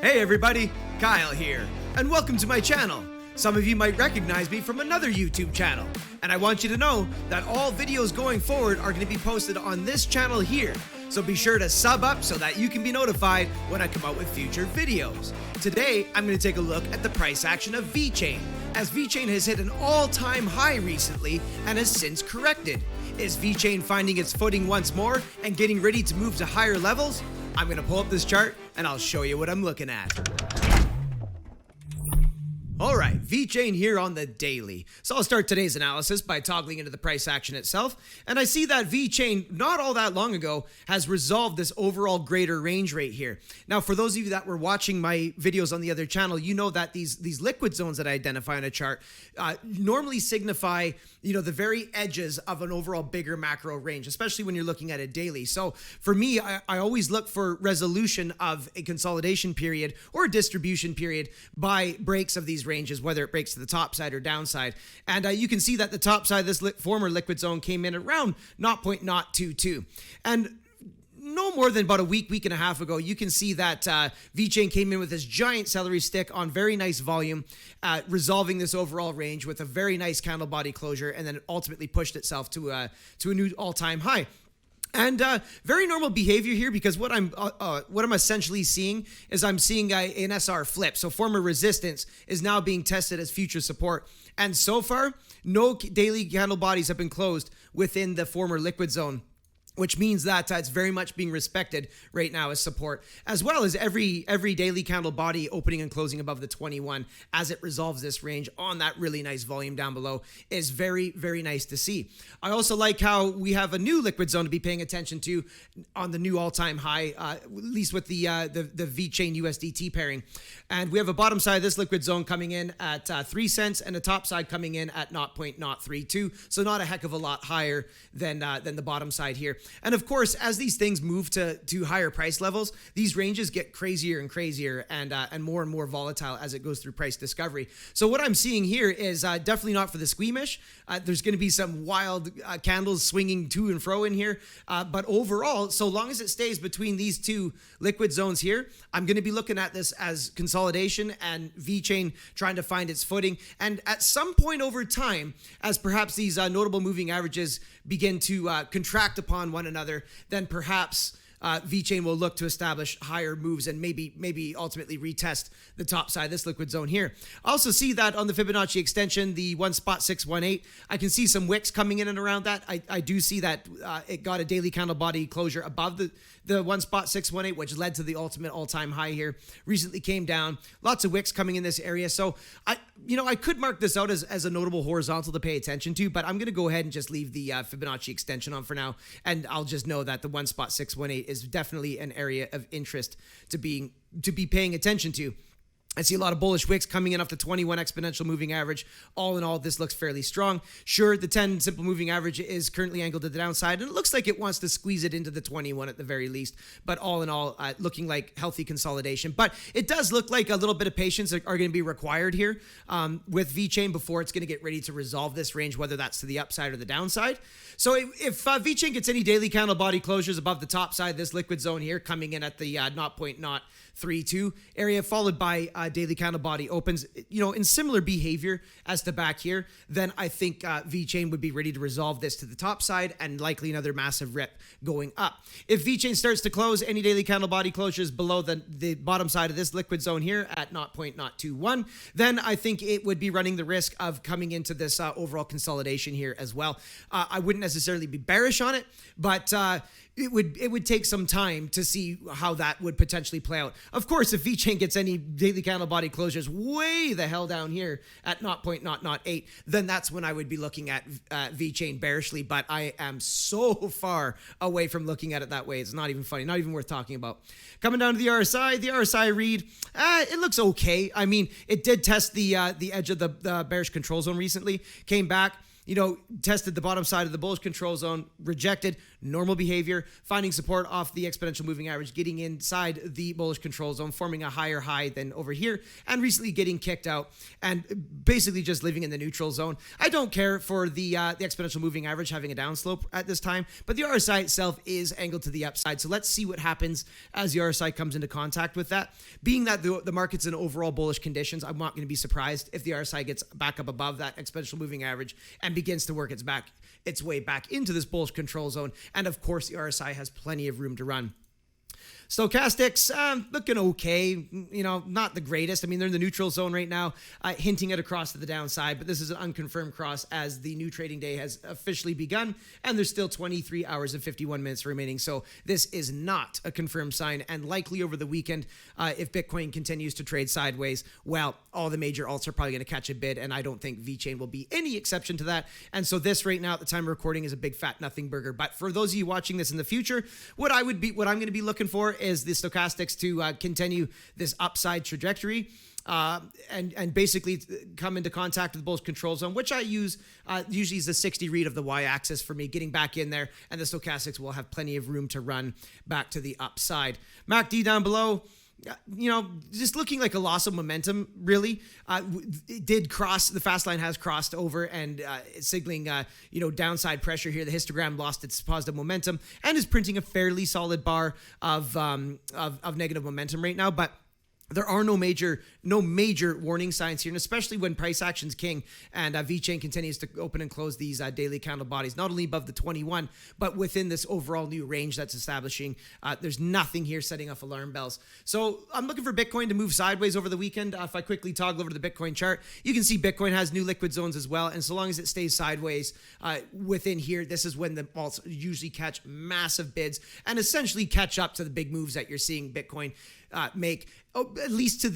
Hey everybody, Kyle here, and welcome to my channel. Some of you might recognize me from another YouTube channel, and I want you to know that all videos going forward are going to be posted on this channel here. So be sure to sub up so that you can be notified when I come out with future videos. Today, I'm going to take a look at the price action of Vechain, as Vechain has hit an all-time high recently and has since corrected. Is Vechain finding its footing once more and getting ready to move to higher levels? I'm going to pull up this chart and I'll show you what I'm looking at. Alright, Vechain here on the daily. So I'll start today's analysis by toggling into the price action itself, and I see that Vechain, not all that long ago, has resolved this overall greater range right here. Now, for those of you that were watching my videos on the other channel, you know that these liquid zones that I identify on a chart normally signify, the very edges of an overall bigger macro range, especially when you're looking at it daily. So for me, I always look for resolution of a consolidation period or a distribution period by breaks of these ranges, whether it breaks to the top side or downside. And you can see that the top side of this former liquid zone came in around 0.022. And no more than about a week and a half ago, you can see that Vechain came in with this giant celery stick on very nice volume, resolving this overall range with a very nice candle body closure, and then it ultimately pushed itself to a new all-time high. And very normal behavior here, because what I'm essentially seeing is I'm seeing an SR flip. So former resistance is now being tested as future support. And so far, no daily candle bodies have been closed within the former liquid zone, which means that it's very much being respected right now as support, as well as every daily candle body opening and closing above the 21 as it resolves this range on that really nice volume down below is very, very nice to see. I also like how we have a new liquid zone to be paying attention to on the new all-time high, at least with the Vechain USDT pairing. And we have a bottom side of this liquid zone coming in at 3 cents and a top side coming in at 0.032. So not a heck of a lot higher than the bottom side here. And of course, as these things move to higher price levels, these ranges get crazier and crazier and more volatile as it goes through price discovery. So what I'm seeing here is definitely not for the squeamish. There's going to be some wild candles swinging to and fro in here. But overall, so long as it stays between these two liquid zones here, I'm going to be looking at this as consolidation and Vechain trying to find its footing. And at some point over time, as perhaps these notable moving averages begin to contract upon one another, then perhaps Vechain will look to establish higher moves and maybe ultimately retest the top side of this liquid zone here. I also see that on the Fibonacci extension, the 1.618, I can see some wicks coming in and around that. I do see that it got a daily candle body closure above the 1.618, which led to the ultimate all-time high here. Recently came down. Lots of wicks coming in this area. So I could mark this out as a notable horizontal to pay attention to, but I'm going to go ahead and just leave the Fibonacci extension on for now, and I'll just know that the 1.618 is definitely an area of interest to be paying attention to. I see a lot of bullish wicks coming in off the 21 exponential moving average. All in all, this looks fairly strong. Sure, the 10 simple moving average is currently angled to the downside, and it looks like it wants to squeeze it into the 21 at the very least. But all in all, looking like healthy consolidation. But it does look like a little bit of patience are going to be required here with Vechain before it's going to get ready to resolve this range, whether that's to the upside or the downside. So if Vechain gets any daily candle body closures above the top side, this liquid zone here coming in at the 0.032 area, followed by daily candle body opens, in similar behavior as the back here, then I think Vechain would be ready to resolve this to the top side and likely another massive rip going up. If Vechain starts to close any daily candle body closures below the bottom side of this liquid zone here at 0.021, then I think it would be running the risk of coming into this overall consolidation here as well. I wouldn't necessarily be bearish on it, but it would take some time to see how that would potentially play out. Of course, if Vechain gets any daily candle body closures way the hell down here at 0.008, then that's when I would be looking at Vechain bearishly. But I am so far away from looking at it that way. It's not even funny, not even worth talking about. Coming down to the RSI read, it looks okay. I mean, it did test the edge of the bearish control zone recently, came back, tested the bottom side of the bullish control zone, rejected, normal behavior, finding support off the exponential moving average, getting inside the bullish control zone, forming a higher high than over here, and recently getting kicked out and basically just living in the neutral zone. I don't care for the exponential moving average having a downslope at this time, but the RSI itself is angled to the upside. So let's see what happens as the RSI comes into contact with that. Being that the market's in overall bullish conditions, I'm not going to be surprised if the RSI gets back up above that exponential moving average and begins to work its way back into this bullish control zone. And of course, the RSI has plenty of room to run. Stochastics, looking okay, not the greatest. I mean, they're in the neutral zone right now, hinting at a cross to the downside, but this is an unconfirmed cross as the new trading day has officially begun, and there's still 23 hours and 51 minutes remaining. So this is not a confirmed sign, and likely over the weekend, if Bitcoin continues to trade sideways, well, all the major alts are probably going to catch a bid, and I don't think Vechain will be any exception to that. And so this right now at the time of recording is a big fat nothing burger. But for those of you watching this in the future, what I'm going to be looking for is the stochastics to continue this upside trajectory and basically come into contact with the bullish control zone, which I use usually is the 60 read of the y-axis for me, getting back in there, and the stochastics will have plenty of room to run back to the upside. MACD down below, just looking like a loss of momentum, really. It did cross, the fast line has crossed over and signaling, downside pressure here. The histogram lost its positive momentum and is printing a fairly solid bar of negative momentum right now, but there are no major warning signs here, and especially when price action's king and Vechain continues to open and close these daily candle bodies, not only above the 21, but within this overall new range that's establishing. There's nothing here setting off alarm bells. So I'm looking for Bitcoin to move sideways over the weekend. If I quickly toggle over to the Bitcoin chart, you can see Bitcoin has new liquid zones as well, and so long as it stays sideways within here, this is when the alts usually catch massive bids and essentially catch up to the big moves that you're seeing Bitcoin make, at least to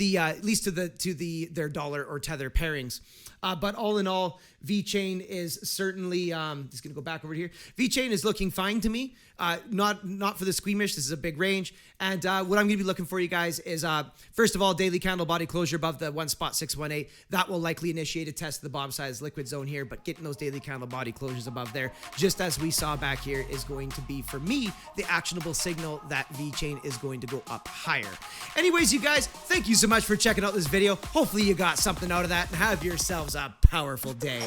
their dollar or tether pairings. But all in all, Vechain is certainly just gonna go back over here. Vechain is looking fine to me. Not for the squeamish. This is a big range, and what I'm gonna be looking for, you guys, is first of all, daily candle body closure above the 1.618. That will likely initiate a test of the bottom size liquid zone here, but getting those daily candle body closures above there, just as we saw back here, is going to be, for me, the actionable signal that Vechain is going to go up higher. Anyways, you guys, thank you so much for checking out this video. Hopefully you got something out of that, and have yourselves a powerful day.